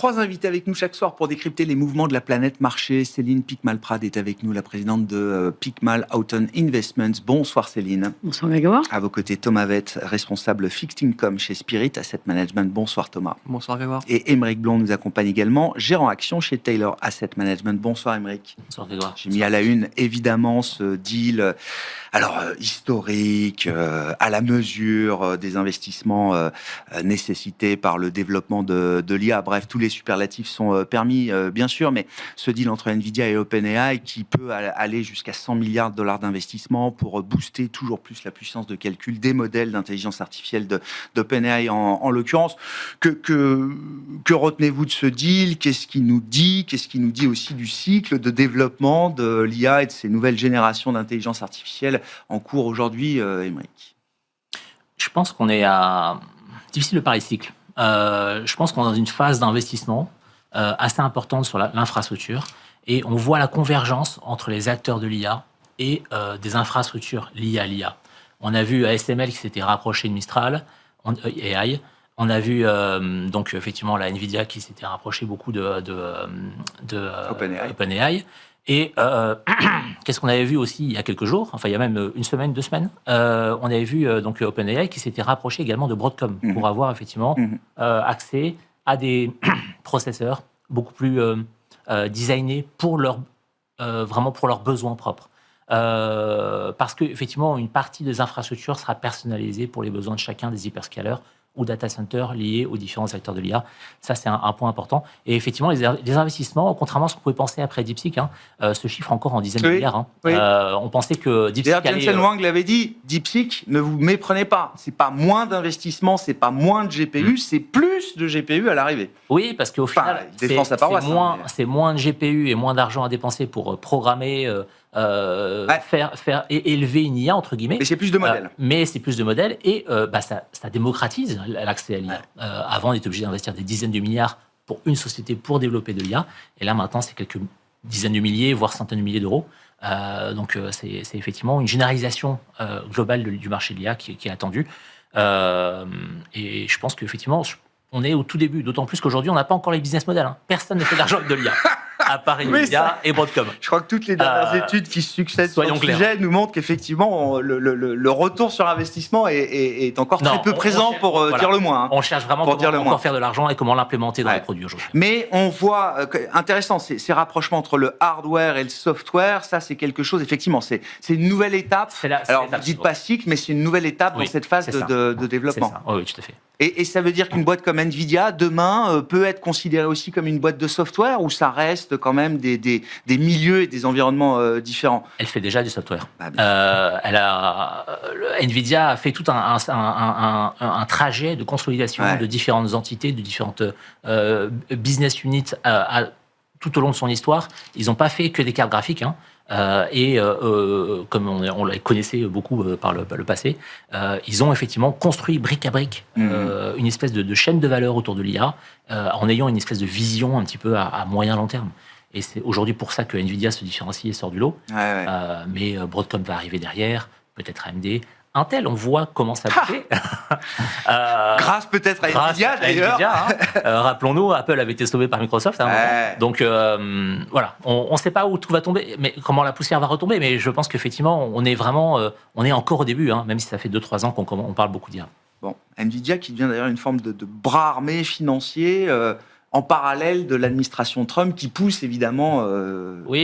3 invités avec nous chaque soir pour décrypter les mouvements de la planète marché. Céline Piquemal-Prade est avec nous, la présidente de Piquemal Houghton Investments. Bonsoir Céline. Bonsoir Grégoire. À vos côtés, Thomas Vett, responsable Fixed Income chez Spirit Asset Management. Bonsoir Thomas. Bonsoir Grégoire. Et Émeric Blond nous accompagne également, gérant action chez Taylor Asset Management. Bonsoir Émeric. Bonsoir Grégoire. J'ai mis à la une évidemment ce deal historique, à la mesure des investissements nécessités par le développement de l'IA. Bref, tous les superlatifs sont permis, bien sûr, mais ce deal entre Nvidia et OpenAI qui peut aller jusqu'à 100 milliards de dollars d'investissement pour booster toujours plus la puissance de calcul des modèles d'intelligence artificielle d'OpenAI en l'occurrence. Que retenez-vous de ce deal? Qu'est-ce qu'il nous dit? Qu'est-ce qu'il nous dit aussi du cycle de développement de l'IA et de ces nouvelles générations d'intelligence artificielle en cours aujourd'hui, Émeric? Je pense qu'on est à... Difficile de parler cycle. Je pense qu'on est dans une phase d'investissement assez importante sur l'infrastructure et on voit la convergence entre les acteurs de l'IA et des infrastructures liées à l'IA. On a vu ASML qui s'était rapproché de Mistral, AI. On a vu donc effectivement la Nvidia qui s'était rapproché beaucoup de OpenAI. Et qu'est-ce qu'on avait vu aussi il y a quelques jours, enfin il y a même une semaine, 2 semaines, on avait vu donc OpenAI qui s'était rapproché également de Broadcom pour avoir effectivement accès à des processeurs beaucoup plus designés pour vraiment pour leurs besoins propres. Parce que effectivement une partie des infrastructures sera personnalisée pour les besoins de chacun des hyperscalers ou data centers liés aux différents acteurs de l'IA. Ça, c'est un point important. Et effectivement, les investissements, contrairement à ce qu'on pouvait penser après DeepSeek, se chiffrent encore en dizaines de milliards. Oui. On pensait que DeepSeek allait... Jensen Huang l'avait dit, DeepSeek, ne vous méprenez pas. C'est pas moins d'investissement, c'est pas moins de GPU, c'est plus de GPU à l'arrivée. Oui, parce qu'au final, c'est moins de GPU et moins d'argent à dépenser pour programmer... faire élever une IA entre guillemets. Mais c'est plus de modèles. Mais c'est plus de modèles et ça démocratise l'accès à l'IA. Avant, on était obligé d'investir des dizaines de milliards pour une société pour développer de l'IA. Et là, maintenant, c'est quelques dizaines de milliers, voire centaines de milliers d'euros. Donc, c'est effectivement une généralisation globale du marché de l'IA qui est attendue. Et je pense qu'effectivement, on est au tout début. D'autant plus qu'aujourd'hui, on n'a pas encore les business models. Personne ne fait d'argent avec de l'IA. À part Nvidia et Broadcom. Je crois que toutes les dernières études qui succèdent sur le sujet nous montrent qu'effectivement, le retour sur investissement est encore très peu présent pour dire le moins. On cherche vraiment comment faire de l'argent et comment l'implémenter dans les produits aujourd'hui. Mais on voit, intéressant, ces rapprochements entre le hardware et le software, ça c'est quelque chose, effectivement, c'est une nouvelle étape. Alors vous ne dites pas cycle, mais c'est une nouvelle étape dans cette phase de développement. C'est ça. Oui, tout à fait. Et ça veut dire qu'une boîte comme Nvidia, demain, peut être considérée aussi comme une boîte de software ou ça reste quand même des milieux et des environnements différents? Elle fait déjà du software. Nvidia a fait tout un trajet de consolidation de différentes entités, de différentes business units tout au long de son histoire. Ils n'ont pas fait que des cartes graphiques, comme on les connaissait beaucoup par le passé, ils ont effectivement construit brique à brique une espèce de chaîne de valeur autour de l'IA en ayant une espèce de vision un petit peu à moyen long terme. Et c'est aujourd'hui pour ça que Nvidia se différencie et sort du lot. Mais Broadcom va arriver derrière, peut-être AMD. Intel, on voit comment ça fait. Grâce peut-être à Nvidia d'ailleurs. Rappelons-nous, Apple avait été sauvé par Microsoft à un moment. Donc voilà, on ne sait pas où tout va tomber, mais comment la poussière va retomber. Mais je pense qu'effectivement, on est encore au début, même si ça fait 2-3 ans qu'on parle beaucoup d'IA. Bon, Nvidia qui devient d'ailleurs une forme de bras armé financier. En parallèle de l'administration Trump qui pousse évidemment,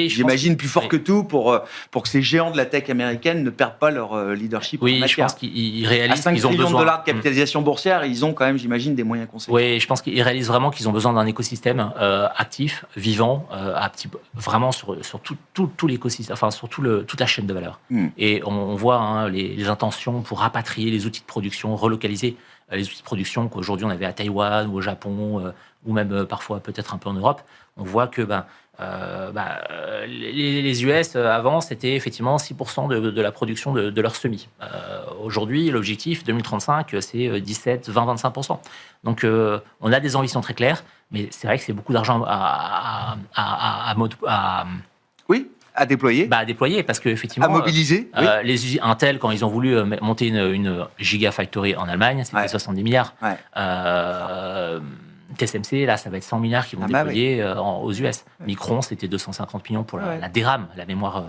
j'imagine, plus fort que tout pour que ces géants de la tech américaine ne perdent pas leur leadership. Oui, je pense qu'ils réalisent qu'ils ont besoin. À 5 trillions de dollars de capitalisation boursière, ils ont quand même, j'imagine, des moyens conséquents. Oui, je pense qu'ils réalisent vraiment qu'ils ont besoin d'un écosystème actif, vivant, vraiment sur tout l'écosystème, enfin sur toute la chaîne de valeur. Et on voit les intentions pour rapatrier les outils de production, relocaliser les outils de production qu'aujourd'hui on avait à Taïwan ou au Japon, ou même parfois peut-être un peu en Europe. On voit que les US avant c'était effectivement 6% de la production de leurs semis. Aujourd'hui, l'objectif 2035 c'est 17, 20, 25%. Donc on a des ambitions très claires, mais c'est vrai que c'est beaucoup d'argent à déployer. À déployer, parce qu'effectivement... À mobiliser. Les Intel, quand ils ont voulu monter une Gigafactory en Allemagne, c'était 70 milliards. TSMC, là, ça va être 100 milliards qui vont déployer aux US. Micron, c'était 250 millions pour la DRAM, la mémoire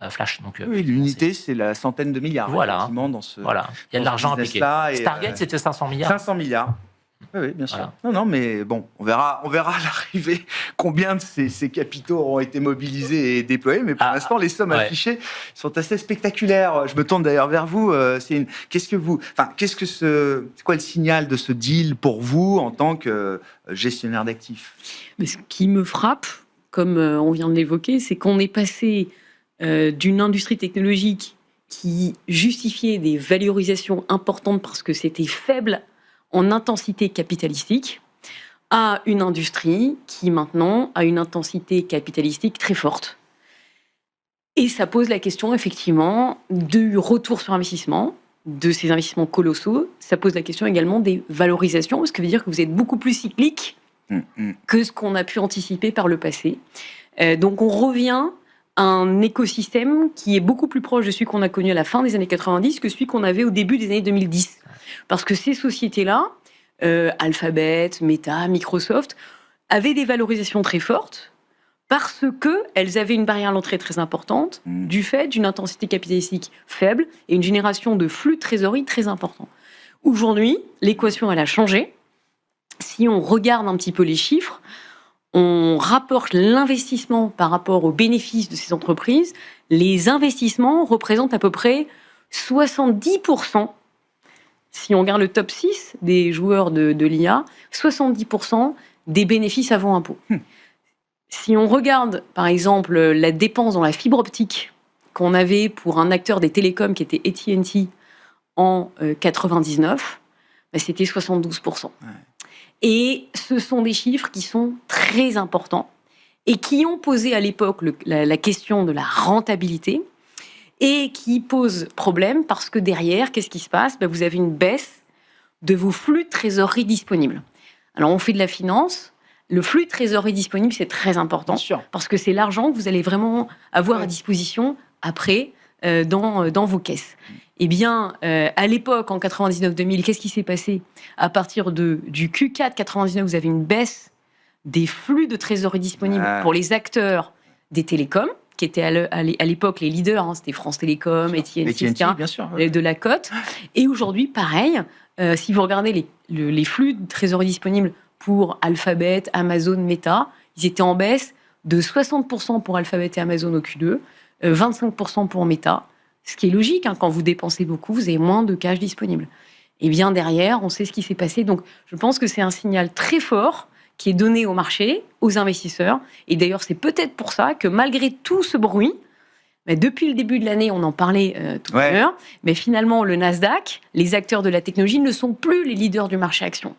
flash. Donc, l'unité, c'est la centaine de milliards. Voilà. Dans ce, il y a de l'argent appliqué. Stargate, c'était 500 milliards. 500 milliards. Oui, bien sûr. Voilà. Non, mais bon, on verra à l'arrivée combien de ces capitaux auront été mobilisés et déployés. Mais pour l'instant, les sommes affichées sont assez spectaculaires. Je me tourne d'ailleurs vers vous. C'est quoi le signal de ce deal pour vous en tant que gestionnaire d'actifs? Mais ce qui me frappe, comme on vient de l'évoquer, c'est qu'on est passé d'une industrie technologique qui justifiait des valorisations importantes parce que c'était faible en intensité capitalistique, à une industrie qui maintenant a une intensité capitalistique très forte. Et ça pose la question effectivement du retour sur investissement, de ces investissements colossaux. Ça pose la question également des valorisations, ce qui veut dire que vous êtes beaucoup plus cyclique que ce qu'on a pu anticiper par le passé. Donc on revient à un écosystème qui est beaucoup plus proche de celui qu'on a connu à la fin des années 90 que celui qu'on avait au début des années 2010. Parce que ces sociétés-là, Alphabet, Meta, Microsoft, avaient des valorisations très fortes parce qu'elles avaient une barrière à l'entrée très importante du fait d'une intensité capitalistique faible et une génération de flux de trésorerie très important. Aujourd'hui, l'équation, elle a changé. Si on regarde un petit peu les chiffres, on rapporte l'investissement par rapport aux bénéfices de ces entreprises. Les investissements représentent à peu près 70%. Si on regarde le top 6 des joueurs de l'IA, 70% des bénéfices avant impôt. Si on regarde, par exemple, la dépense dans la fibre optique qu'on avait pour un acteur des télécoms qui était AT&T en 99, c'était 72%. Et ce sont des chiffres qui sont très importants et qui ont posé à l'époque la question de la rentabilité et qui posent problème parce que derrière, qu'est-ce qui se passe ? Vous avez une baisse de vos flux de trésorerie disponibles. Alors, on fait de la finance. Le flux de trésorerie disponible, c'est très important parce que c'est l'argent que vous allez vraiment avoir à disposition après dans vos caisses. Eh bien, à l'époque, en 99-2000, qu'est-ce qui s'est passé ? À partir du Q4 99, vous avez une baisse des flux de trésorerie disponibles pour les acteurs des télécoms, qui étaient à l'époque les leaders, c'était France Télécom, AT&T, de la cote. Et aujourd'hui, pareil, si vous regardez les flux de trésorerie disponibles pour Alphabet, Amazon, Meta, ils étaient en baisse de 60% pour Alphabet et Amazon au Q2, 25% pour Meta. Ce qui est logique, quand vous dépensez beaucoup, vous avez moins de cash disponible. Et bien derrière, on sait ce qui s'est passé. Donc, je pense que c'est un signal très fort qui est donné au marché, aux investisseurs. Et d'ailleurs, c'est peut-être pour ça que malgré tout ce bruit, depuis le début de l'année, on en parlait tout à l'heure, mais finalement, le Nasdaq, les acteurs de la technologie ne sont plus les leaders du marché action.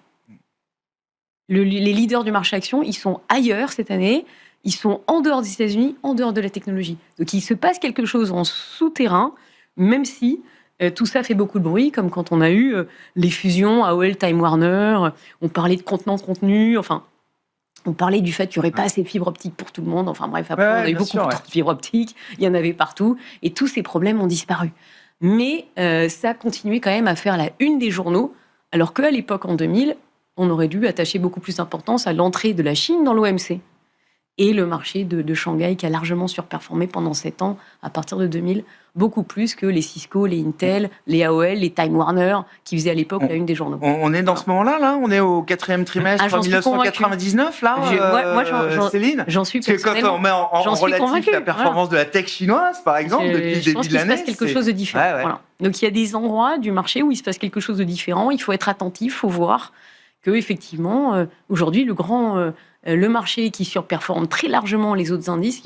Les leaders du marché action, ils sont ailleurs cette année. Ils sont en dehors des États-Unis, en dehors de la technologie. Donc, il se passe quelque chose en souterrain, même si tout ça fait beaucoup de bruit, comme quand on a eu les fusions AOL, Time Warner, on parlait de contenant-contenu, enfin, on parlait du fait qu'il n'y aurait pas assez de fibres optiques pour tout le monde. Enfin bref, après, on a eu beaucoup de fibres optiques, il y en avait partout, et tous ces problèmes ont disparu. Mais ça a continué quand même à faire la une des journaux, alors qu'à l'époque, en 2000, on aurait dû attacher beaucoup plus d'importance à l'entrée de la Chine dans l'OMC. Et le marché de Shanghai qui a largement surperformé pendant 7 ans, à partir de 2000, beaucoup plus que les Cisco, les Intel, les AOL, les Time Warner, qui faisaient à l'époque la une des journaux. On est dans ce moment-là, là ? On est au 4e trimestre 1999, là, moi, Céline ? J'en suis personnellement. Parce que quand on met en relatif la performance de la tech chinoise, par exemple, depuis le début de l'année... Je pense qu'il se passe quelque chose de différent. Voilà. Donc, il y a des endroits du marché où il se passe quelque chose de différent. Il faut être attentif, il faut voir que effectivement, aujourd'hui, le marché qui surperforme très largement les autres indices,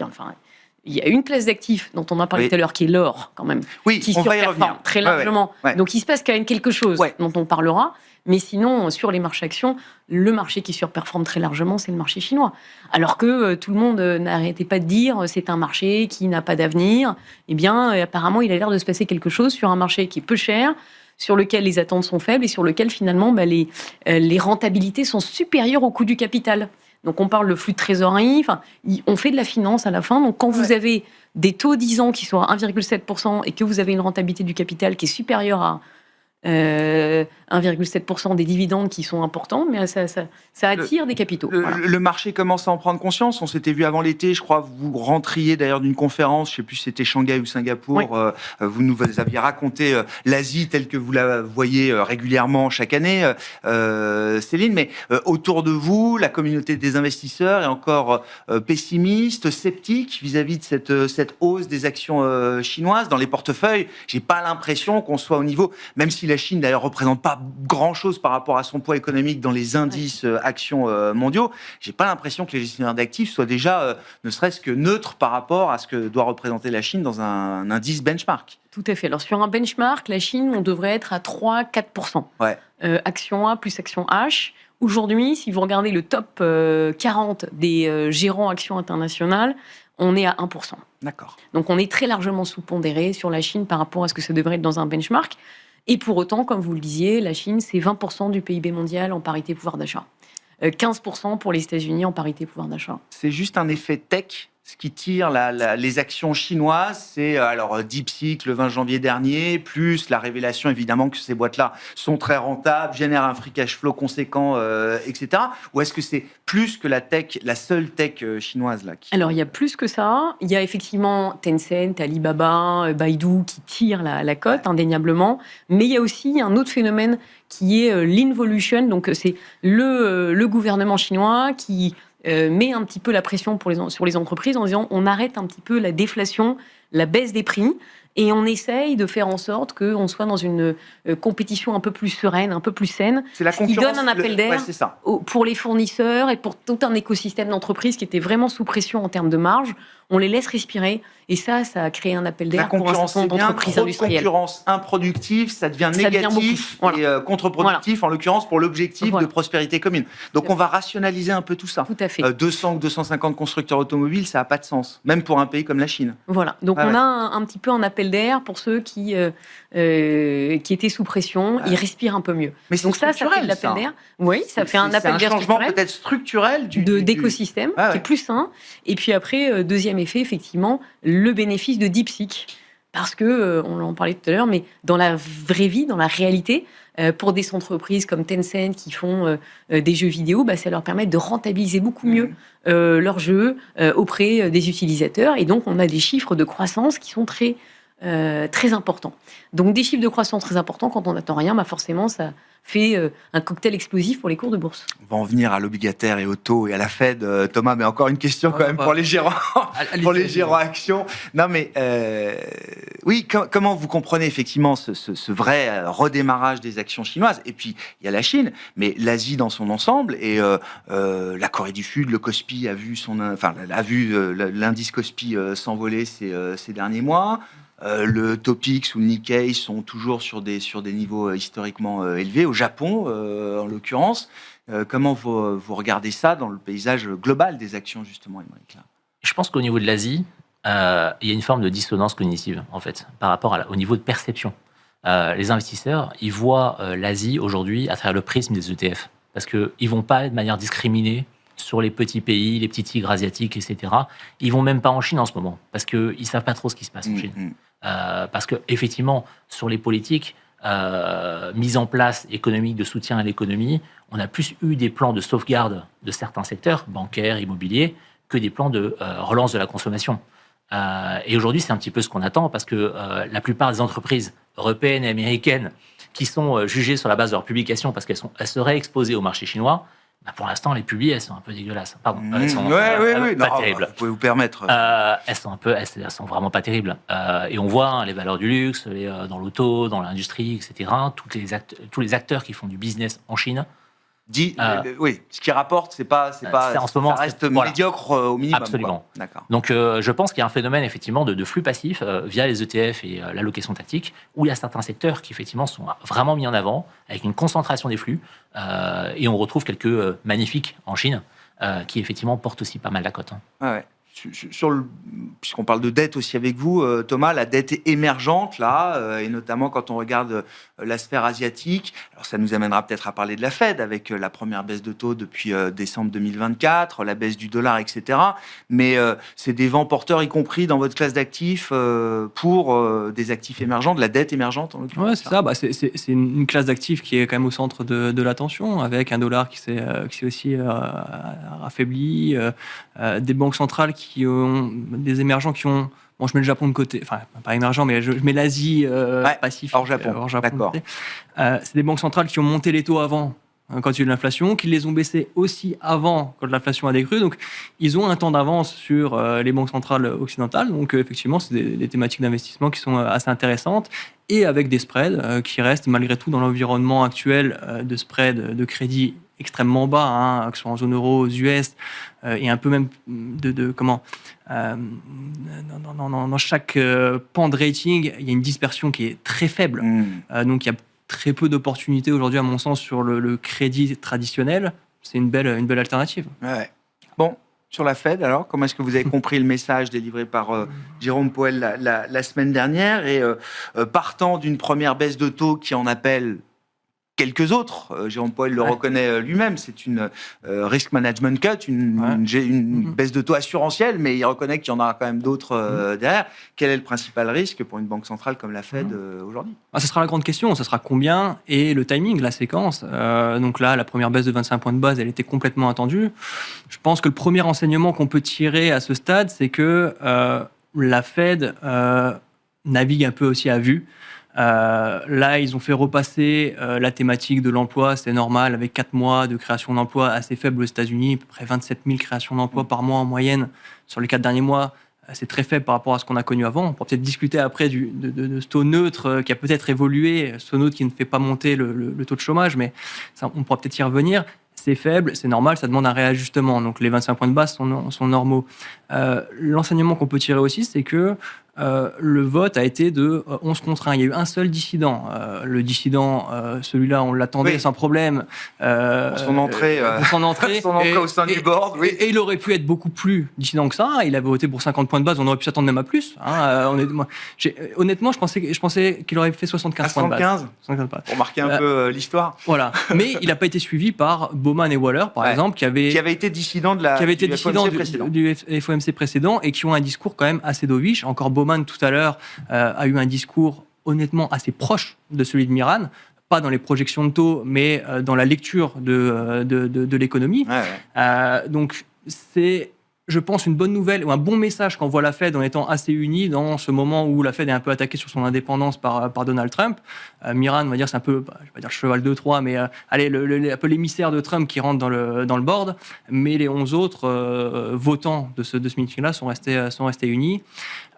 il y a une classe d'actifs dont on a parlé tout à l'heure, qui est l'or, quand même, qui surperforme très largement. Donc, il se passe quand même quelque chose dont on parlera. Mais sinon, sur les marchés actions, le marché qui surperforme très largement, c'est le marché chinois. Alors que tout le monde n'arrêtait pas de dire c'est un marché qui n'a pas d'avenir. Eh bien, apparemment, il a l'air de se passer quelque chose sur un marché qui est peu cher, sur lequel les attentes sont faibles et sur lequel, finalement, les rentabilités sont supérieures au coût du capital. Donc, on parle de flux de trésorerie. On fait de la finance à la fin. Donc, quand vous avez des taux 10 ans qui sont à 1,7% et que vous avez une rentabilité du capital qui est supérieure à 1,7% des dividendes qui sont importants, mais ça attire des capitaux. Le marché commence à en prendre conscience. On s'était vu avant l'été, je crois, vous rentriez d'ailleurs d'une conférence, je ne sais plus si c'était Shanghai ou Singapour, oui. Vous nous aviez raconté l'Asie telle que vous la voyez régulièrement chaque année, Céline, mais autour de vous, la communauté des investisseurs est encore pessimiste, sceptique vis-à-vis de cette hausse des actions chinoises dans les portefeuilles. Je n'ai pas l'impression qu'on soit au niveau, même si la Chine d'ailleurs représente pas grand-chose par rapport à son poids économique dans les indices actions mondiaux, j'ai pas l'impression que les gestionnaires d'actifs soient déjà ne serait-ce que neutres par rapport à ce que doit représenter la Chine dans un indice benchmark. Tout à fait. Alors sur un benchmark, la Chine, on devrait être à 3-4%. Ouais. Action A plus action H. Aujourd'hui, si vous regardez le top 40 des gérants actions internationales, on est à 1%. D'accord. Donc on est très largement sous-pondéré sur la Chine par rapport à ce que ça devrait être dans un benchmark. Et pour autant, comme vous le disiez, la Chine, c'est 20% du PIB mondial en parité pouvoir d'achat. 15% pour les États-Unis en parité pouvoir d'achat. C'est juste un effet tech. Ce qui tire les actions chinoises, c'est alors DeepSeek le 20 janvier dernier, plus la révélation évidemment que ces boîtes-là sont très rentables, génèrent un free cash flow conséquent, etc. Ou est-ce que c'est plus que la seule tech chinoise là Alors il y a plus que ça. Il y a effectivement Tencent, Alibaba, Baidu qui tirent la cote indéniablement, mais il y a aussi un autre phénomène qui est l'involution. Donc c'est le gouvernement chinois qui met un petit peu la pression sur les entreprises en disant on arrête un petit peu la déflation, la baisse des prix, et on essaye de faire en sorte qu'on soit dans une compétition un peu plus sereine, un peu plus saine, c'est la qui donne un appel d'air pour les fournisseurs et pour tout un écosystème d'entreprises qui était vraiment sous pression en termes de marge. On les laisse respirer, et ça a créé un appel d'air pour un certain nombre d'entreprises industrielles. La concurrence improductive, ça devient négatif et contre-productif, en l'occurrence pour l'objectif de prospérité commune. Donc on va rationaliser un peu tout ça. Tout à fait. 200 ou 250 constructeurs automobiles, ça n'a pas de sens, même pour un pays comme la Chine. Voilà, donc on a un petit peu un appel d'air pour ceux qui étaient sous pression, ils respirent un peu mieux. Mais donc ça fait de l'appel d'air. Oui, ça fait un appel d'air structurel. C'est un changement peut-être structurel d'écosystème qui est plus sain. Et puis après, deuxième effet, effectivement, le bénéfice de DeepSeek. Parce que, on en parlait tout à l'heure, mais dans la vraie vie, dans la réalité, pour des entreprises comme Tencent qui font des jeux vidéo, ça leur permet de rentabiliser beaucoup mieux leurs jeux auprès des utilisateurs. Et donc, on a des chiffres de croissance qui sont très importants. Donc, des chiffres de croissance très importants, quand on n'attend rien, forcément, ça fait un cocktail explosif pour les cours de bourse. On va en venir à l'obligataire et au taux et à la Fed, Thomas, mais encore une question quand même pour les gérants, pour les gérants actions. Non, mais oui, comment vous comprenez effectivement ce vrai redémarrage des actions chinoises? Et puis, il y a la Chine, mais l'Asie dans son ensemble, et la Corée du Sud, le Kospi a vu l'indice Kospi s'envoler ces derniers mois. Le Topix ou le Nikkei sont toujours sur des niveaux historiquement élevés. Au Japon, en l'occurrence, comment vous regardez ça dans le paysage global des actions, justement, Aymeric? Je pense qu'au niveau de l'Asie, il y a une forme de dissonance cognitive, en fait, par rapport au niveau de perception. Les investisseurs, ils voient l'Asie aujourd'hui à travers le prisme des ETF, parce qu'ils ne vont pas de manière discriminée sur les petits pays, les petits tigres asiatiques, etc. Ils ne vont même pas en Chine en ce moment, parce qu'ils ne savent pas trop ce qui se passe en Chine. Parce qu'effectivement, sur les politiques mises en place économiques de soutien à l'économie, on a plus eu des plans de sauvegarde de certains secteurs, bancaires, immobiliers, que des plans de relance de la consommation. Et aujourd'hui, c'est un petit peu ce qu'on attend, parce que la plupart des entreprises européennes et américaines qui sont jugées sur la base de leurs publications parce qu'elles seraient exposées au marché chinois, pour l'instant, les publis, elles sont un peu dégueulasses. Pardon, elles sont pas terribles. Vous pouvez vous permettre. Elles sont vraiment pas terribles. Et on voit les valeurs du luxe, dans l'auto, dans l'industrie, etc. Tous les acteurs qui font du business en Chine. Oui, ce qui rapporte, c'est pas en ce moment, ça reste médiocre au minimum. Absolument. D'accord. Donc, je pense qu'il y a un phénomène effectivement de flux passif via les ETF et l'allocation tactique, où il y a certains secteurs qui effectivement sont vraiment mis en avant avec une concentration des flux, et on retrouve quelques magnifiques en Chine qui effectivement portent aussi pas mal la cote. Ouais. puisqu'on parle de dette aussi avec vous, Thomas, la dette émergente, là, et notamment quand on regarde la sphère asiatique, alors ça nous amènera peut-être à parler de la Fed, avec la première baisse de taux depuis décembre 2024, la baisse du dollar, etc. Mais c'est des vents porteurs, y compris dans votre classe d'actifs, pour des actifs émergents, de la dette émergente, en l'occurrence. Ouais, c'est ça. C'est une classe d'actifs qui est quand même au centre de l'attention, avec un dollar qui s'est aussi affaibli, des banques centrales des émergents qui ont... Bon, je mets le Japon de côté, enfin, pas émergent, mais je mets l'Asie Pacifique. Hors Japon, d'accord. C'est des banques centrales qui ont monté les taux avant, quand il y a eu de l'inflation, qui les ont baissés aussi avant, quand l'inflation a décru. Donc, ils ont un temps d'avance sur les banques centrales occidentales. Donc, effectivement, c'est des thématiques d'investissement qui sont assez intéressantes, et avec des spreads qui restent, malgré tout, dans l'environnement actuel de spreads de crédit extrêmement bas, que ce soit en zone euro, aux US, et un peu même dans chaque pan de rating, il y a une dispersion qui est très faible. Donc, il y a très peu d'opportunités aujourd'hui, à mon sens, sur le crédit traditionnel. C'est une belle alternative. Ouais. Bon, sur la Fed, alors, comment est-ce que vous avez compris le message délivré par Jérôme Powell la semaine dernière, et partant d'une première baisse de taux qui en appelle quelques autres, Jérôme Powell le reconnaît lui-même, c'est une risk management cut, une baisse de taux assurantielle, mais il reconnaît qu'il y en aura quand même d'autres derrière. Quel est le principal risque pour une banque centrale comme la Fed aujourd'hui ? Ce sera la grande question, ce sera combien et le timing, la séquence. Donc là, la première baisse de 25 points de base, elle était complètement attendue. Je pense que le premier enseignement qu'on peut tirer à ce stade, c'est que la Fed navigue un peu aussi à vue. Là, ils ont fait repasser la thématique de l'emploi, c'est normal, avec 4 mois de création d'emplois assez faibles aux États-Unis, à peu près 27 000 créations d'emplois par mois en moyenne sur les 4 derniers mois. C'est très faible par rapport à ce qu'on a connu avant. On pourra peut-être discuter après de ce taux neutre qui a peut-être évolué, ce taux neutre qui ne fait pas monter le taux de chômage, mais ça, on pourra peut-être y revenir. C'est faible, c'est normal, ça demande un réajustement. Donc les 25 points de base sont normaux. L'enseignement qu'on peut tirer aussi, c'est que le vote a été de 11 contre 1. Il y a eu un seul dissident. Le dissident, celui-là, on l'attendait sans problème. Son entrée au sein du board. Oui. Et il aurait pu être beaucoup plus dissident que ça. Il avait voté pour 50 points de base. On aurait pu s'attendre même à plus. Honnêtement, je pensais qu'il aurait fait 75 points de base. 75. Pour marquer un peu l'histoire. Voilà. Mais il n'a pas été suivi par Bowman et Waller, par exemple, qui avaient été dissidents du FOMC précédent et qui ont un discours quand même assez dovish. Encore Bowman, tout à l'heure, a eu un discours honnêtement assez proche de celui de Miran, pas dans les projections de taux, mais dans la lecture de l'économie. Donc, c'est, je pense, une bonne nouvelle ou un bon message qu'envoie la Fed en étant assez unie dans ce moment où la Fed est un peu attaquée sur son indépendance par Donald Trump. Miran, on va dire, c'est un peu, je vais pas dire le cheval de Troie, mais un peu l'émissaire de Trump qui rentre dans le board. Mais les 11 autres votants de ce meeting-là sont restés unis.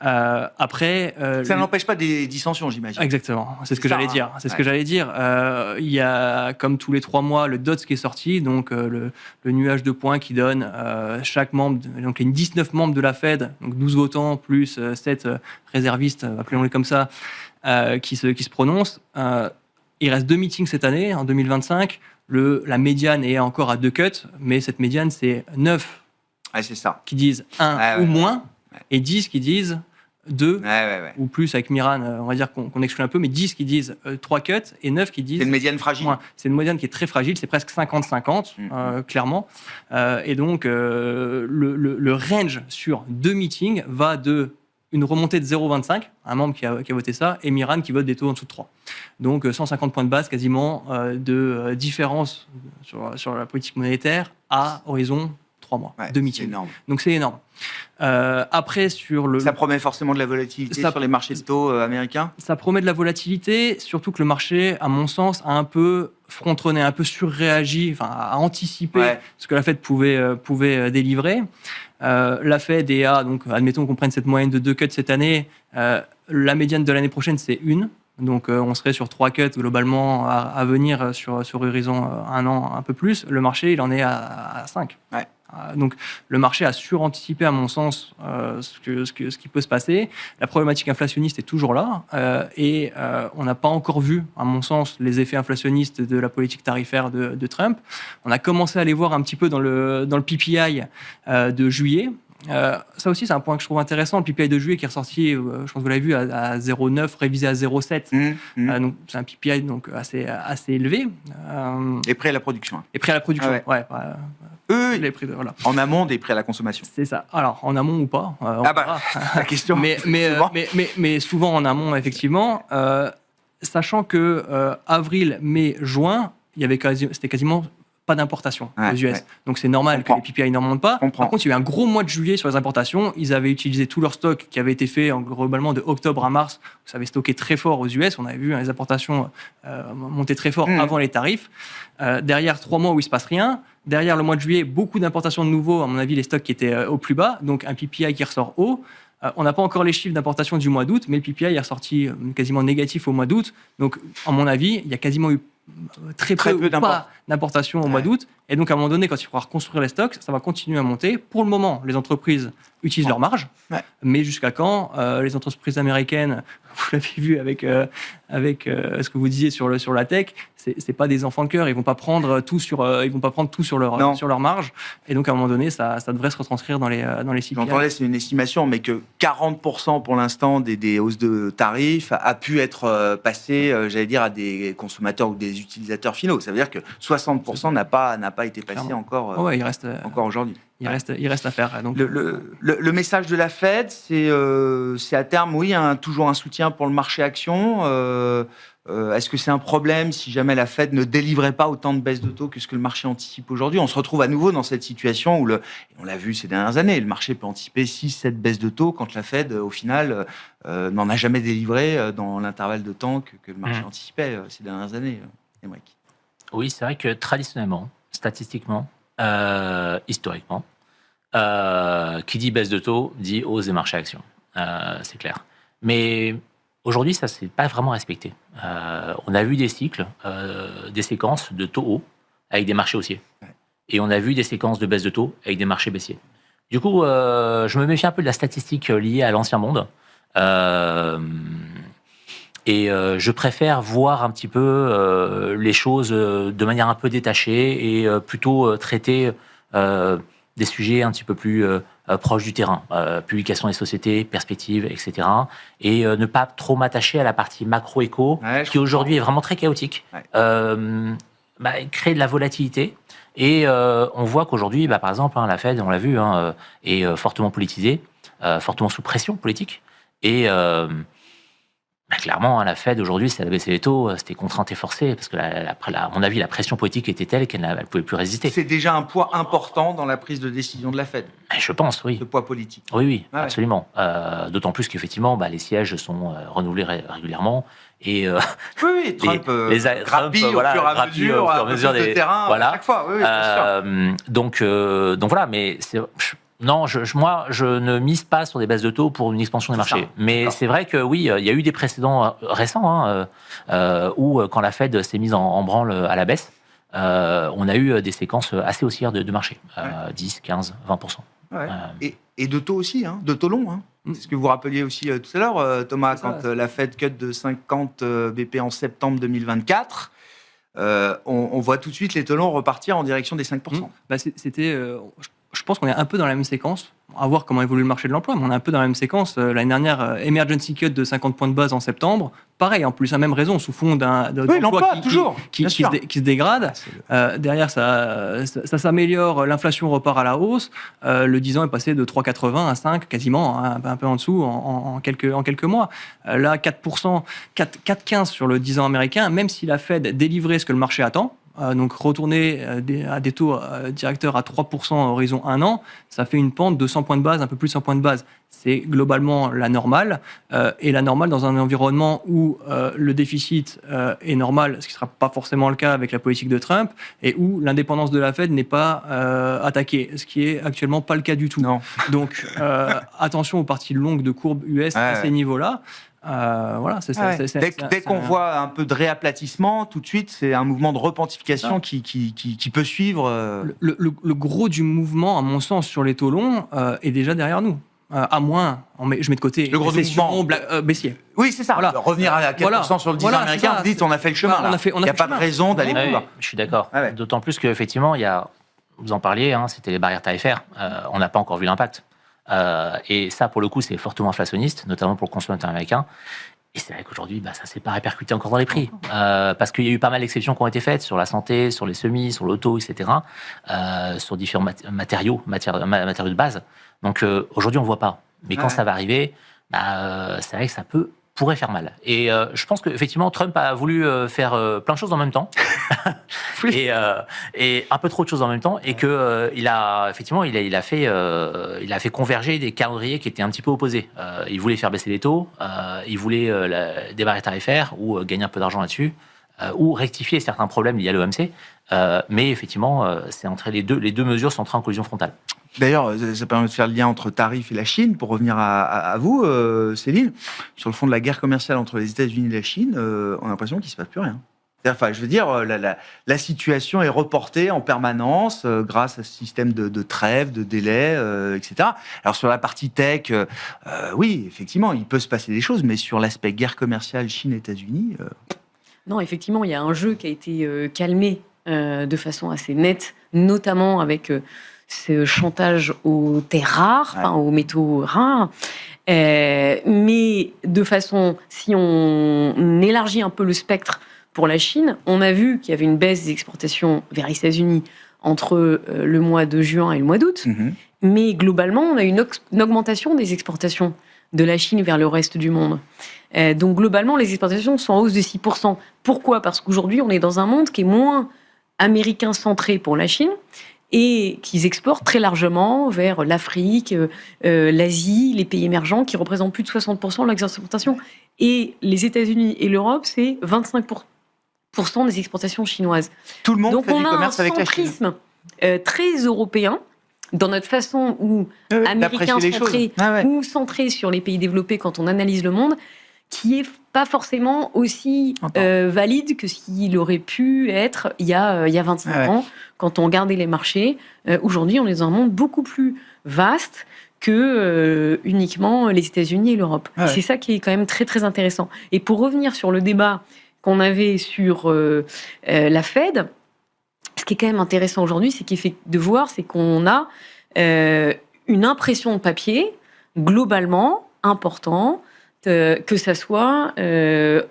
Après, ça n'empêche pas des dissensions, j'imagine. Exactement, c'est ce que j'allais dire. C'est ce que j'allais dire. Il y a, comme tous les 3 mois, le DOTS qui est sorti, donc le nuage de points qui donne chaque membre, donc les 19 membres de la Fed, donc 12 votants plus 7 réservistes, appelons-les comme ça, qui se prononcent. Il reste 2 meetings cette année, en 2025. La médiane est encore à 2 cuts, mais cette médiane, c'est 9 c'est ça. Qui disent 1 ou moins, et 10 qui disent 2 ou plus. Avec Miran, on va dire qu'on exclut un peu, mais 10 qui disent 3 cuts et 9 qui disent... C'est une médiane fragile. Moins. C'est une médiane qui est très fragile, c'est presque 50-50, clairement. Et donc, le range sur 2 meetings va de une remontée de 0,25, un membre qui a voté ça, et Miran qui vote des taux en dessous de 3. Donc 150 points de base quasiment de différence sur la politique monétaire à horizon 3 mois, 2 meetings. Énorme. Donc c'est énorme. Après, ça promet forcément de la volatilité sur les marchés de taux américains. Ça promet de la volatilité, surtout que le marché, à mon sens, a un peu frontonné, un peu surréagi, a anticipé ce que la Fed pouvait délivrer. La Fed donc admettons qu'on prenne cette moyenne de 2 cuts cette année, la médiane de l'année prochaine, c'est 1. Donc on serait sur 3 cuts globalement à venir sur horizon 1 an, un peu plus. Le marché, il en est à 5. Donc le marché a suranticipé, à mon sens, ce qui peut se passer. La problématique inflationniste est toujours là et on n'a pas encore vu, à mon sens, les effets inflationnistes de la politique tarifaire de Trump. On a commencé à les voir un petit peu dans le PPI de juillet. Ça aussi, c'est un point que je trouve intéressant. Le PPI de juillet qui est ressorti, je pense que vous l'avez vu, à 0,9, révisé à 0,7. Donc, c'est un PPI donc, assez élevé. Et prêt à la production. Et prêt à la production, ouais. Les prix voilà. En amont des prêts à la consommation. C'est ça. Alors, en amont ou pas la question. mais souvent en amont, effectivement. Sachant que avril, mai, juin, c'était quasiment pas d'importation aux US. Donc c'est normal que les PPI ne remontent pas. Par contre, il y a eu un gros mois de juillet sur les importations. Ils avaient utilisé tout leur stock qui avait été fait globalement de octobre à mars. Ça avait stocké très fort aux US. On avait vu les importations monter très fort avant les tarifs. Derrière 3 mois où il ne se passe rien. Derrière le mois de juillet, beaucoup d'importations de nouveau. À mon avis, les stocks qui étaient au plus bas. Donc un PPI qui ressort haut. On n'a pas encore les chiffres d'importation du mois d'août, mais le PPI est ressorti quasiment négatif au mois d'août. Donc, à mon avis, il y a quasiment eu très peu ou pas d'importation au mois d'août. Et donc, à un moment donné, quand il faudra reconstruire les stocks, ça va continuer à monter. Pour le moment, les entreprises utilisent leur marge. Mais jusqu'à quand les entreprises américaines, vous l'avez vu avec ce que vous disiez sur la tech, c'est pas des enfants de cœur. Ils vont pas prendre tout sur leur marge. Et donc, à un moment donné, ça devrait se retranscrire dans les CPI. J'entendais, c'est une estimation, mais que 40% pour l'instant des hausses de tarifs a pu être passé, j'allais dire, à des consommateurs ou des utilisateurs finaux. Ça veut dire que 60% n'a pas été passé encore aujourd'hui. Il reste à faire. Donc, le message de la Fed, c'est à terme, oui, toujours un soutien pour le marché action. Est-ce que c'est un problème si jamais la Fed ne délivrait pas autant de baisses de taux que ce que le marché anticipe aujourd'hui? On se retrouve à nouveau dans cette situation où, on l'a vu ces dernières années, le marché peut anticiper 6-7 baisses de taux quand la Fed, au final, n'en a jamais délivré dans l'intervalle de temps que le marché anticipait ces dernières années. Aymeric. Oui, c'est vrai que traditionnellement, statistiquement, historiquement, qui dit baisse de taux dit hausse des marchés actions. C'est clair. Mais aujourd'hui, ça ne s'est pas vraiment respecté. On a vu des cycles, des séquences de taux hauts avec des marchés haussiers. Et on a vu des séquences de baisse de taux avec des marchés baissiers. Du coup, je me méfie un peu de la statistique liée à l'ancien monde. Et je préfère voir un petit peu les choses de manière un peu détachée et plutôt traiter des sujets un petit peu plus proches du terrain, publication des sociétés, perspectives, etc. Et ne pas trop m'attacher à la partie macro-éco, qui aujourd'hui est vraiment très chaotique, crée de la volatilité. Et on voit qu'aujourd'hui, par exemple, la Fed, on l'a vu, est fortement politisée, fortement sous pression politique. Et clairement, la Fed, aujourd'hui, si elle a baissé les taux, c'était contrainte et forcée, parce que, à mon avis, la pression politique était telle qu'elle ne pouvait plus résister. C'est déjà un poids important dans la prise de décision de la Fed. Je pense, oui. Ce poids politique. Oui, absolument. D'autant plus qu'effectivement, les sièges sont renouvelés régulièrement. Et, oui, Trump grappille au fur et à mesure de terrain à chaque fois. Oui, bien sûr. Donc voilà, mais non, moi, je ne mise pas sur des baisses de taux pour une expansion des marchés. Mais c'est vrai que oui, il y a eu des précédents récents où, quand la Fed s'est mise en branle à la baisse, on a eu des séquences assez haussières de marché, 10, 15, 20%. Et de taux aussi, de taux longs. C'est ce que vous rappeliez aussi tout à l'heure, Thomas, quand la Fed cut de 50 BP en septembre 2024. On voit tout de suite les taux longs repartir en direction des 5%. Je pense qu'on est un peu dans la même séquence. À voir comment évolue le marché de l'emploi, mais on est un peu dans la même séquence. L'année dernière, emergency cut de 50 points de base en septembre. Pareil, en plus, la même raison, sous fond d'emploi qui se dégrade. Derrière, ça s'améliore, l'inflation repart à la hausse. Le 10 ans est passé de 3,80 à 5, quasiment, un peu en dessous, en quelques mois. Là, 4%, 4,15 sur le 10 ans américain, même si la Fed délivrait ce que le marché attend. Donc retourner à des taux directeurs à 3% à horizon 1 an, ça fait une pente de 100 points de base, un peu plus de 100 points de base. C'est globalement la normale. Et la normale dans un environnement où le déficit est normal, ce qui ne sera pas forcément le cas avec la politique de Trump, et où l'indépendance de la Fed n'est pas attaquée, ce qui est actuellement pas le cas du tout. Non. Donc attention aux parties longues de courbe US à ces niveaux-là. Dès qu'on voit un peu de réaplatissement, tout de suite, c'est un mouvement de repentification qui peut suivre. Le gros du mouvement, à mon sens, sur les taux longs, est déjà derrière nous. À moins, je mets de côté le gros mouvement baissier. Oui, c'est ça. Revenir à 4% sur le 10 ans américain, vous dites, on a fait le chemin. Il n'y a pas de raison d'aller plus loin. Je suis d'accord. D'autant plus qu'effectivement, vous en parliez, c'était les barrières tarifaires. On n'a pas encore vu l'impact. Et ça, pour le coup, c'est fortement inflationniste, notamment pour le consommateur américain. Et c'est vrai qu'aujourd'hui, ça ne s'est pas répercuté encore dans les prix. Parce qu'il y a eu pas mal d'exceptions qui ont été faites sur la santé, sur les semis, sur l'auto, etc. Sur différents matériaux de base. Donc aujourd'hui, on ne voit pas. Mais quand ça va arriver, c'est vrai que ça pourrait faire mal. Et je pense qu'effectivement, Trump a voulu faire plein de choses en même temps. et un peu trop de choses en même temps. Et qu'il a, effectivement, il a fait converger des calendriers qui étaient un petit peu opposés. Il voulait faire baisser les taux, il voulait des barrières tarifaires ou gagner un peu d'argent là-dessus, ou rectifier certains problèmes liés à l'OMC. Mais effectivement, les deux mesures sont entrées en collision frontale. D'ailleurs, ça permet de faire le lien entre tarifs et la Chine. Pour revenir à vous, Céline, sur le fond de la guerre commerciale entre les États-Unis et la Chine, on a l'impression qu'il ne se passe plus rien. Enfin, je veux dire, la situation est reportée en permanence grâce à ce système de trêve, de délai, etc. Alors sur la partie tech, oui, effectivement, il peut se passer des choses, mais sur l'aspect guerre commerciale Chine-États-Unis... Non, effectivement, il y a un jeu qui a été calmé de façon assez nette, notamment avec... ce chantage aux terres rares, aux métaux rares. Mais de façon, si on élargit un peu le spectre pour la Chine, on a vu qu'il y avait une baisse des exportations vers les États-Unis entre le mois de juin et le mois d'août. Mais globalement, on a une augmentation des exportations de la Chine vers le reste du monde. Donc globalement, les exportations sont en hausse de 6%. Pourquoi ? Parce qu'aujourd'hui, on est dans un monde qui est moins américain-centré pour la Chine, et qu'ils exportent très largement vers l'Afrique, l'Asie, les pays émergents, qui représentent plus de 60% de leurs exportations. Et les États-Unis et l'Europe, c'est 25% des exportations chinoises. Tout le monde fait du commerce avec la Chine. Donc on a un centrisme très européen dans notre façon américain centré ou centré sur les pays développés quand on analyse le monde, qui est pas forcément aussi valide que s'il aurait pu être il y a 25 ans, quand on regardait les marchés. Aujourd'hui, on est dans un monde beaucoup plus vaste que uniquement les États-Unis et l'Europe. C'est ça qui est quand même très, très intéressant. Et pour revenir sur le débat qu'on avait sur la Fed, ce qui est quand même intéressant aujourd'hui, de voir, c'est qu'on a une impression de papier globalement important, que ça soit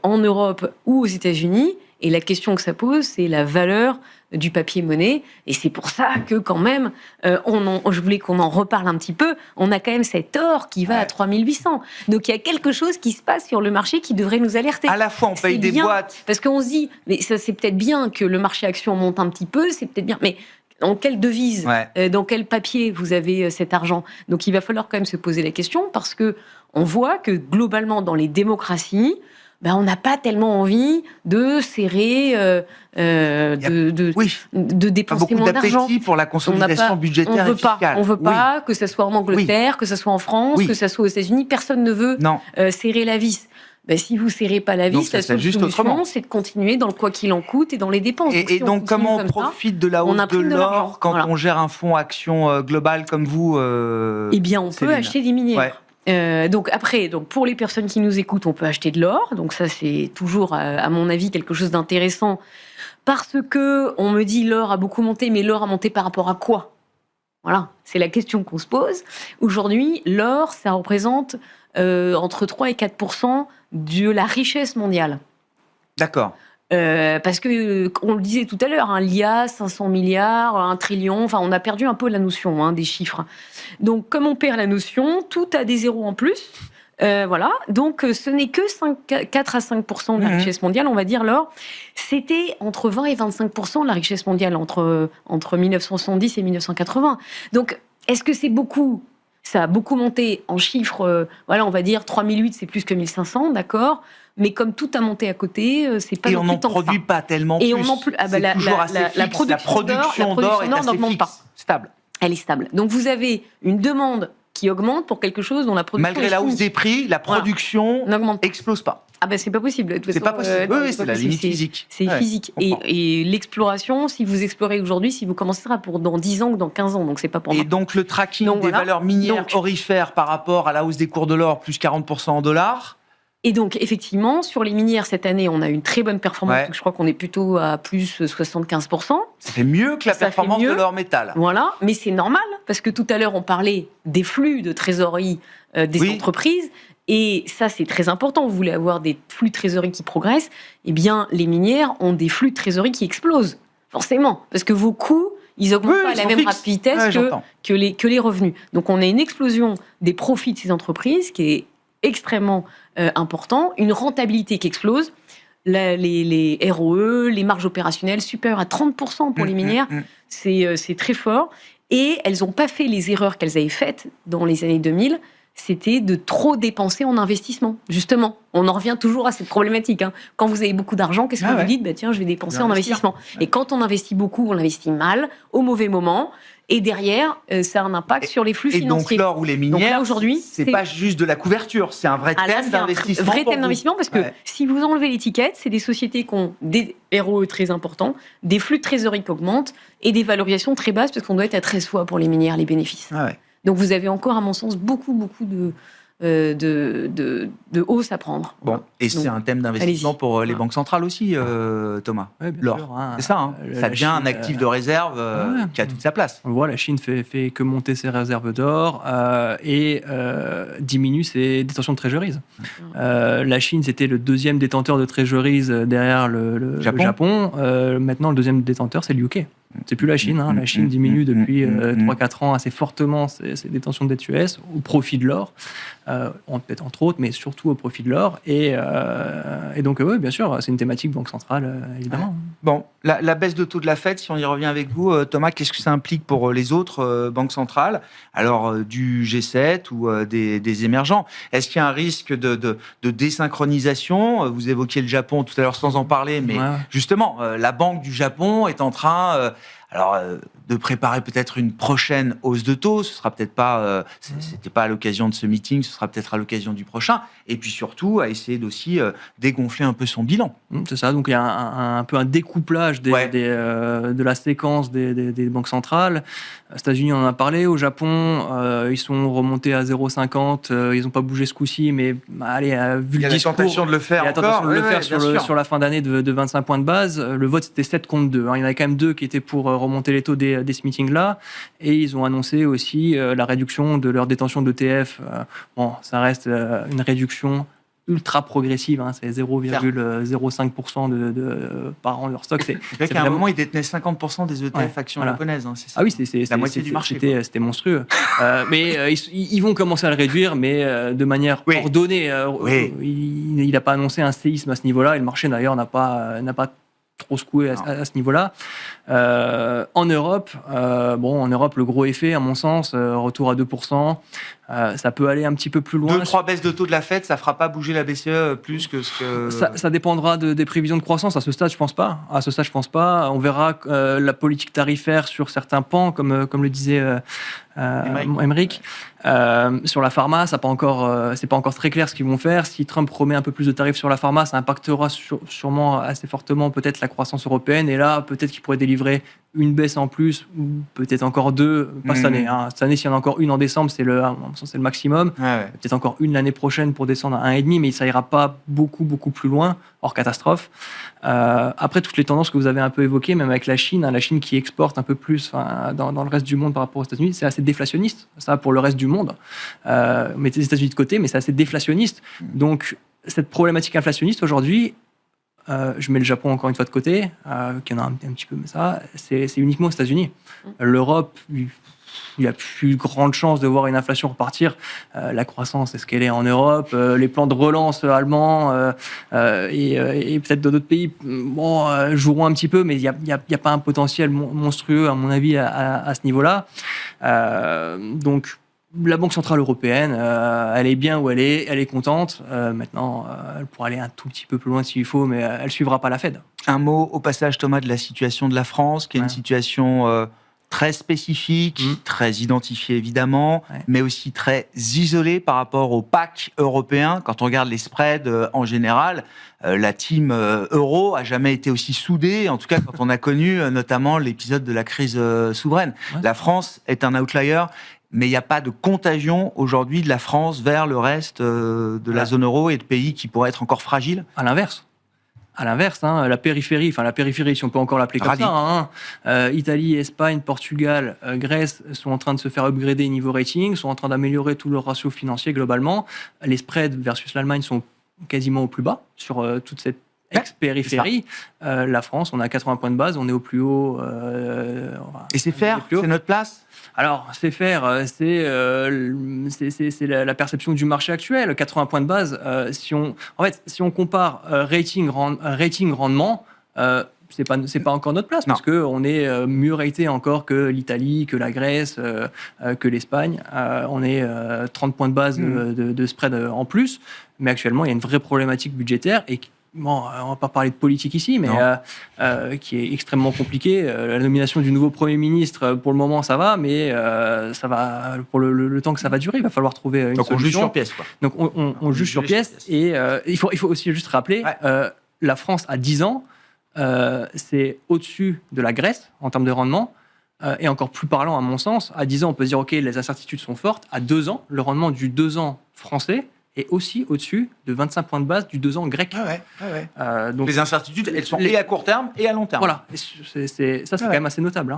en Europe ou aux États-Unis. Et la question que ça pose, c'est la valeur du papier-monnaie. Et c'est pour ça que quand même, je voulais qu'on en reparle un petit peu, on a quand même cet or qui va à 3800. Donc il y a quelque chose qui se passe sur le marché qui devrait nous alerter. À la fois, on paye des boîtes. Parce qu'on se dit, mais ça, c'est peut-être bien que le marché action monte un petit peu, c'est peut-être bien, mais... dans quelle devise, dans quel papier vous avez cet argent ? Donc il va falloir quand même se poser la question, parce que on voit que globalement dans les démocraties, on n'a pas tellement envie de serrer, de dépenser moins d'argent. Beaucoup d'appétit pour la consolidation budgétaire et fiscale. On veut pas que ça soit en Angleterre, que ça soit en France, que ça soit aux États-Unis. Personne ne veut serrer la vis. Si vous ne serrez pas la vis, la seule solution, c'est de continuer dans le quoi qu'il en coûte et dans les dépenses. Et donc, comment on profite de la hausse de l'or quand on gère un fonds action global comme vous Eh bien, on peut acheter des minières. Donc pour les personnes qui nous écoutent, on peut acheter de l'or. Donc ça, c'est toujours, à mon avis, quelque chose d'intéressant. Parce que on me dit l'or a beaucoup monté, mais l'or a monté par rapport à quoi ? Voilà, c'est la question qu'on se pose. Aujourd'hui, l'or, ça représente entre 3 et 4% de la richesse mondiale. D'accord. Parce que, on le disait tout à l'heure, l'IA, 500 milliards, 1 trillion, enfin, on a perdu un peu la notion des chiffres. Donc, comme on perd la notion, tout a des zéros en plus. Voilà. Donc, ce n'est que 4 à 5% de la richesse mondiale, on va dire, l'or. C'était entre 20 et 25% de la richesse mondiale entre 1970 et 1980. Donc, est-ce que c'est beaucoup ? Ça a beaucoup monté en chiffres, on va dire 3008, c'est plus que 1500, d'accord. Mais comme tout a monté à côté, c'est pas. Et on n'en produit pas tellement plus. Et on en plus. La production d'or est assez fixe, stable. Elle est stable. Donc vous avez une demande qui augmente pour quelque chose dont la production. Malgré la hausse des prix, la production n'explose pas. C'est pas possible. C'est pas possible. Oui, c'est la limite physique. C'est physique. Et l'exploration, si vous explorez aujourd'hui, si vous commencez dans 10 ans ou dans 15 ans, donc c'est pas pour moi. Et donc le tracking des valeurs minières orifères par rapport à la hausse des cours de l'or, plus 40% en dollars, Et donc, effectivement, sur les minières, cette année, on a une très bonne performance. Ouais. Donc, je crois qu'on est plutôt à plus 75%. Ça fait mieux que la Ça fait performance mieux. de l'or métal. Voilà, mais c'est normal, parce que tout à l'heure, on parlait des flux de trésorerie des entreprises. Et ça, c'est très important. Vous voulez avoir des flux de trésorerie qui progressent. Eh bien, les minières ont des flux de trésorerie qui explosent, forcément. Parce que vos coûts, ils augmentent pas à la même vitesse que les revenus. Donc, on a une explosion des profits de ces entreprises qui est extrêmement important. Une rentabilité qui explose. Les ROE, les marges opérationnelles supérieures à 30% pour les minières. C'est très fort. Et elles n'ont pas fait les erreurs qu'elles avaient faites dans les années 2000. C'était de trop dépenser en investissement. Justement, on en revient toujours à cette problématique. Quand vous avez beaucoup d'argent, qu'est-ce que vous dites ? Tiens, je vais dépenser en investissement. Et quand on investit beaucoup, on investit mal, au mauvais moment. Et derrière, ça a un impact sur les flux financiers. Et donc l'or ou les minières, aujourd'hui, c'est pas juste de la couverture, c'est un vrai thème d'investissement. Un vrai thème d'investissement, parce que si vous enlevez l'étiquette, c'est des sociétés qui ont des ROE très importants, des flux de trésorerie qui augmentent et des valorisations très basses, parce qu'on doit être à 13 fois pour les minières, les bénéfices. Donc vous avez encore, à mon sens, beaucoup de hausse à prendre. Bon, et c'est un thème d'investissement pour les banques centrales aussi, Thomas. Oui, bien l'or. sûr, c'est ça, ça devient un actif de réserve qui a toute sa place. On voit, la Chine fait que monter ses réserves d'or et diminue ses détentions de treasuries. La Chine, c'était le deuxième détenteur de treasuries derrière le Japon. Maintenant, le deuxième détenteur, c'est le UK. C'est plus la Chine. La Chine diminue depuis 3-4 ans assez fortement ses détentions de dette US au profit de l'or, peut-être entre autres, mais surtout au profit de l'or. Et donc, oui, bien sûr, c'est une thématique banque centrale, évidemment. Bon, la baisse de taux de la Fed, si on y revient avec vous, Thomas, qu'est-ce que ça implique pour les autres banques centrales ? Alors, du G7 ou des émergents ? Est-ce qu'il y a un risque de désynchronisation ? Vous évoquiez le Japon tout à l'heure sans en parler, mais justement, la Banque du Japon est en train... de préparer peut-être une prochaine hausse de taux, ce sera peut-être pas, c'était pas à l'occasion de ce meeting, ce sera peut-être à l'occasion du prochain, et puis surtout à essayer d'aussi dégonfler un peu son bilan. C'est ça, donc il y a un peu un découplage de la séquence des banques centrales. Aux États-Unis, on en a parlé. Au Japon, ils sont remontés à 0,50. Ils n'ont pas bougé ce coup-ci, mais allez, vu le discours, il y a la tentation de le faire. Il y a la tentation de le faire sur la fin d'année de 25 points de base. Le vote, c'était 7 contre 2. Il y en avait quand même 2 qui étaient pour remonter les taux dès ce meeting-là. Et ils ont annoncé aussi la réduction de leur détention d'ETF. Bon, ça reste une réduction ultra progressive, c'est 0,05% par an de leur stock. C'est qu'à un moment, ils détenaient 50% des ETF actions japonaises. C'est ça. Ah oui, c'est la moitié du marché. C'était monstrueux. Mais ils vont commencer à le réduire, mais de manière ordonnée. Il n'a pas annoncé un séisme à ce niveau-là, et le marché d'ailleurs n'a pas trop secoué à ce niveau-là. En Europe, le gros effet, à mon sens, retour à 2%. Ça peut aller un petit peu plus loin. 2-3 baisses de taux de la Fed, ça ne fera pas bouger la BCE plus que ce que... Ça dépendra des prévisions de croissance. À ce stade, je pense pas. On verra la politique tarifaire sur certains pans, comme le disait Aymeric. Sur la pharma, c'est pas encore très clair ce qu'ils vont faire. Si Trump promet un peu plus de tarifs sur la pharma, ça impactera sûrement assez fortement peut-être la croissance européenne. Et là, peut-être qu'ils pourraient délivrer une baisse en plus, ou peut-être encore 2, pas cette année. Cette année, s'il y en a encore une en décembre, c'est le maximum. Peut-être encore une l'année prochaine pour descendre à 1,5, mais ça ira pas beaucoup plus loin, hors catastrophe. Après, toutes les tendances que vous avez un peu évoquées, même avec la Chine qui exporte un peu plus dans le reste du monde par rapport aux États-Unis, c'est assez déflationniste, ça, pour le reste du monde. Mettez les États-Unis de côté, mais c'est assez déflationniste. Donc, cette problématique inflationniste, aujourd'hui, je mets le Japon encore une fois de côté, qui en a un petit peu, mais ça, c'est uniquement aux États-Unis. L'Europe, il y a plus grande chance de voir une inflation repartir. La croissance, est-ce qu'elle est en Europe ? Les plans de relance allemands et peut-être d'autres pays joueront un petit peu, mais il n'y a pas un potentiel monstrueux, à mon avis, à ce niveau-là. Donc, la Banque Centrale Européenne, elle est bien où elle est contente. Maintenant, elle pourra aller un tout petit peu plus loin s'il faut, mais elle ne suivra pas la Fed. Un mot au passage, Thomas, de la situation de la France, qui est une situation très spécifique, très identifiée évidemment, mais aussi très isolée par rapport au PAC européen. Quand on regarde les spreads en général, la team euro a jamais été aussi soudée, en tout cas quand on a connu notamment l'épisode de la crise souveraine. La France est un outlier. mais il n'y a pas de contagion aujourd'hui de la France vers le reste de la zone euro et de pays qui pourraient être encore fragiles? À l'inverse, la périphérie, si on peut encore l'appeler comme ça, Italie, Espagne, Portugal, Grèce sont en train de se faire upgrader niveau rating, sont en train d'améliorer tout leur ratio financier globalement. Les spreads versus l'Allemagne sont quasiment au plus bas sur toute cette ex-périphérie. La France, on a 80 points de base, on est au plus haut. Et c'est faire, c'est notre place? Alors, c'est faire, c'est la perception du marché actuel. 80 points de base, si on compare rating-rendement, c'est pas encore notre place, parce qu'on est mieux raté encore que l'Italie, que la Grèce, que l'Espagne. On est 30 points de base de spread en plus, mais actuellement, il y a une vraie problématique budgétaire et bon, on ne va pas parler de politique ici, mais qui est extrêmement compliquée. La nomination du nouveau Premier ministre, pour le moment, ça va, mais ça va, pour le temps que ça va durer, il va falloir trouver une solution. Donc on juge sur pièce, quoi. Donc on juge sur pièce. Et il faut aussi juste rappeler, la France, à 10 ans, c'est au-dessus de la Grèce en termes de rendement. Et encore plus parlant, à mon sens, à 10 ans, on peut se dire, OK, les incertitudes sont fortes. À 2 ans, le rendement du 2 ans français est aussi au-dessus de 25 points de base du 2 ans grec. Donc les incertitudes, elles sont et à court terme et à long terme. Voilà, c'est quand même assez notable.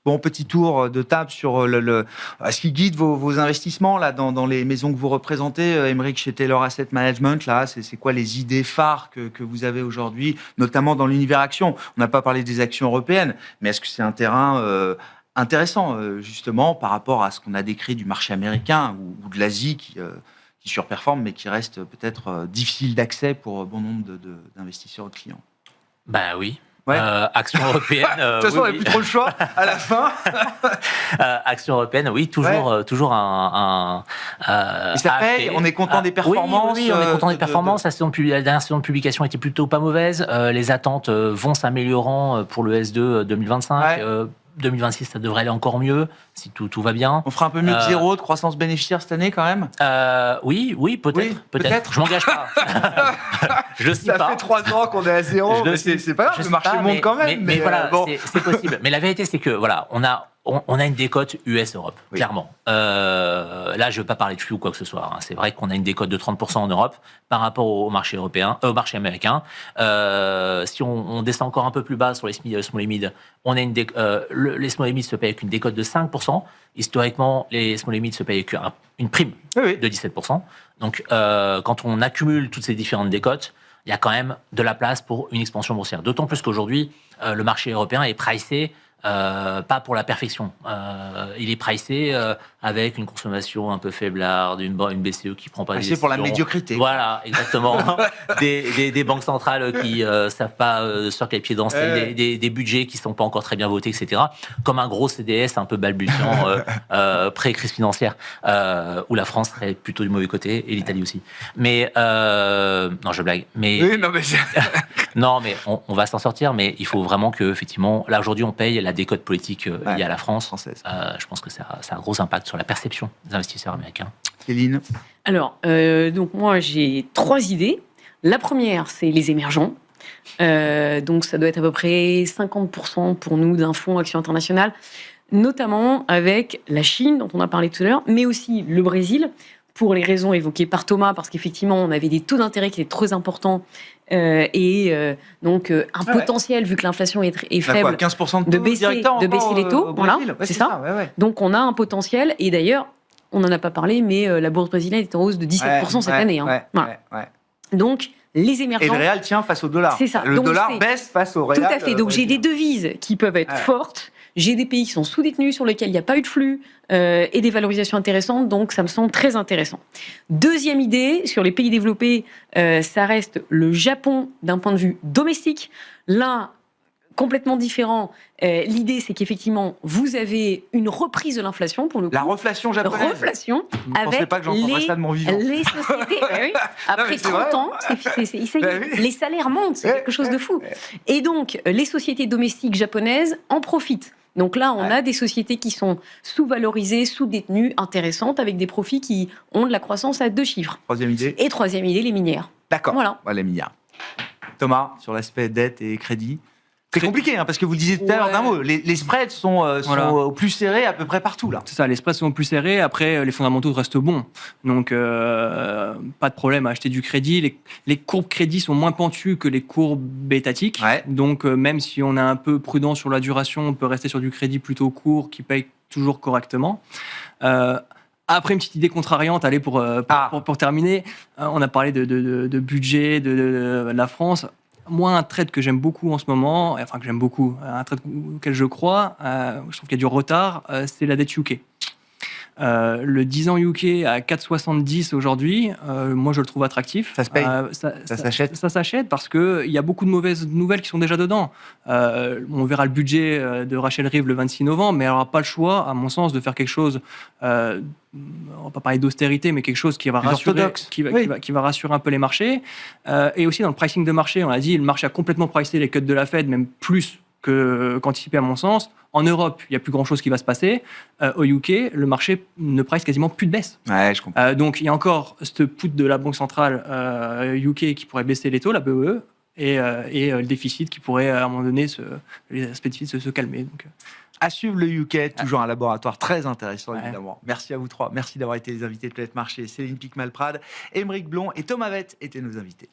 Bon, petit tour de table sur ce qui guide vos investissements là, dans les maisons que vous représentez. Aymeric, chez Taylor Asset Management, là, c'est quoi les idées phares que vous avez aujourd'hui, notamment dans l'univers action? On n'a pas parlé des actions européennes, mais est-ce que c'est un terrain intéressant, justement, par rapport à ce qu'on a décrit du marché américain ou de l'Asie qui surperforme, mais qui reste peut-être difficile d'accès pour bon nombre d'investisseurs ou de clients? Ben oui. Action européenne. De toute façon, on n'a plus trop le choix à la fin. Action européenne, oui, toujours un. Et ça paye, on est content des performances. Oui, on est content des performances. La dernière saison de publication était plutôt pas mauvaise. Les attentes vont s'améliorant pour le S2 2025. 2026, ça devrait aller encore mieux, si tout va bien. On fera un peu mieux que zéro de croissance bénéficiaire cette année, quand même? Oui, peut-être. Je m'engage pas. Je sais pas. Ça fait 3 ans qu'on est à zéro, mais c'est pas grave, le marché monte quand même. Mais voilà, c'est possible. Mais la vérité, c'est que, voilà, on a une décote US-Europe, clairement. Là, je ne veux pas parler de flux ou quoi que ce soit. C'est vrai qu'on a une décote de 30% en Europe par rapport au marché européen, au marché américain. Si on descend encore un peu plus bas sur les small et mid, on a les small et mid se payent avec une décote de 5%. Historiquement, les small et mid se payent avec une prime de 17%. Donc, quand on accumule toutes ces différentes décotes, il y a quand même de la place pour une expansion boursière. D'autant plus qu'aujourd'hui, le marché européen est pricé pas pour la perfection. Il est pricé avec une consommation un peu faiblarde, une BCE qui prend pas des décisions. Pour la médiocrité. Voilà, exactement. des banques centrales qui savent pas sur quel pied danser, des budgets qui sont pas encore très bien votés, etc. Comme un gros CDS un peu balbutiant pré-crise financière, où la France serait plutôt du mauvais côté et l'Italie aussi. Mais non, je blague. Mais non, mais on va s'en sortir. Mais il faut vraiment que, effectivement, là aujourd'hui, on paye la décote politique liée à la France française. Je pense que ça a un gros impact sur la perception des investisseurs américains. Céline? Alors, donc moi, j'ai 3 idées. La première, c'est les émergents. Donc, ça doit être à peu près 50% pour nous d'un fonds Action Internationale, notamment avec la Chine, dont on a parlé tout à l'heure, mais aussi le Brésil, pour les raisons évoquées par Thomas, parce qu'effectivement, on avait des taux d'intérêt qui étaient très importants donc un potentiel, vu que l'inflation est faible, 15% de baisser les taux. Voilà, c'est ça. Donc, on a un potentiel. Et d'ailleurs, on n'en a pas parlé, mais la bourse brésilienne est en hausse de 17% cette année. Voilà. Donc, les émergents... Et le réal tient face au dollar. C'est ça. Le dollar baisse face au réal. Tout à fait. Donc, j'ai des devises qui peuvent être fortes. J'ai des pays qui sont sous-détenus, sur lesquels il n'y a pas eu de flux, et des valorisations intéressantes, donc ça me semble très intéressant. Deuxième idée, sur les pays développés, ça reste le Japon d'un point de vue domestique. Là, complètement différent. L'idée, c'est qu'effectivement, vous avez une reprise de l'inflation, pour le coup. La reflation japonaise. Reflation, vous ne pensez pas que j'entendrais ça de mon vivant. Les sociétés, après 30 ans, les salaires montent, c'est quelque chose de fou. Et donc, les sociétés domestiques japonaises en profitent. Donc là, on a des sociétés qui sont sous-valorisées, sous-détenues, intéressantes, avec des profits qui ont de la croissance à 2 chiffres. Troisième idée. Et troisième idée, les minières. D'accord. Voilà. Les minières. Thomas, sur l'aspect dette et crédit. C'est compliqué, parce que vous le disiez tout à l'heure d'un mot, les spreads sont au plus serrés à peu près partout, là. C'est ça, les spreads sont plus serrés. Après, les fondamentaux restent bons. Donc, pas de problème à acheter du crédit. Les courbes crédit sont moins pentues que les courbes étatiques. Ouais. Donc, même si on est un peu prudent sur la duration, on peut rester sur du crédit plutôt court qui paye toujours correctement. Après, une petite idée contrariante, allez, pour terminer, on a parlé de budget de la France. Moi, un trade que j'aime beaucoup en ce moment, un trade auquel je crois, je trouve qu'il y a du retard, c'est la dette UK. Le 10 ans UK à 4,70 aujourd'hui, moi je le trouve attractif. Ça se paye, ça s'achète. Ça s'achète parce qu'il y a beaucoup de mauvaises nouvelles qui sont déjà dedans. On verra le budget de Rachel Reeves le 26 novembre, mais elle n'aura pas le choix, à mon sens, de faire quelque chose, on ne va pas parler d'austérité, mais quelque chose qui va rassurer, qui va rassurer un peu les marchés. Et aussi dans le pricing de marché, on l'a dit, le marché a complètement pricé les cuts de la Fed, même plus qu'anticipé à mon sens. En Europe, il n'y a plus grand-chose qui va se passer. Au UK, le marché ne price quasiment plus de baisse. Ouais, je comprends. Donc, il y a encore ce put de la Banque centrale UK qui pourrait baisser les taux, la BEE, et le déficit qui pourrait, à un moment donné, les aspects de déficit se calmer. Donc, à suivre le UK, toujours un laboratoire très intéressant, évidemment. Merci à vous trois. Merci d'avoir été les invités de Planète Marché. Céline Picmal-Prade, Aymeric Blond et Thomas Vett étaient nos invités.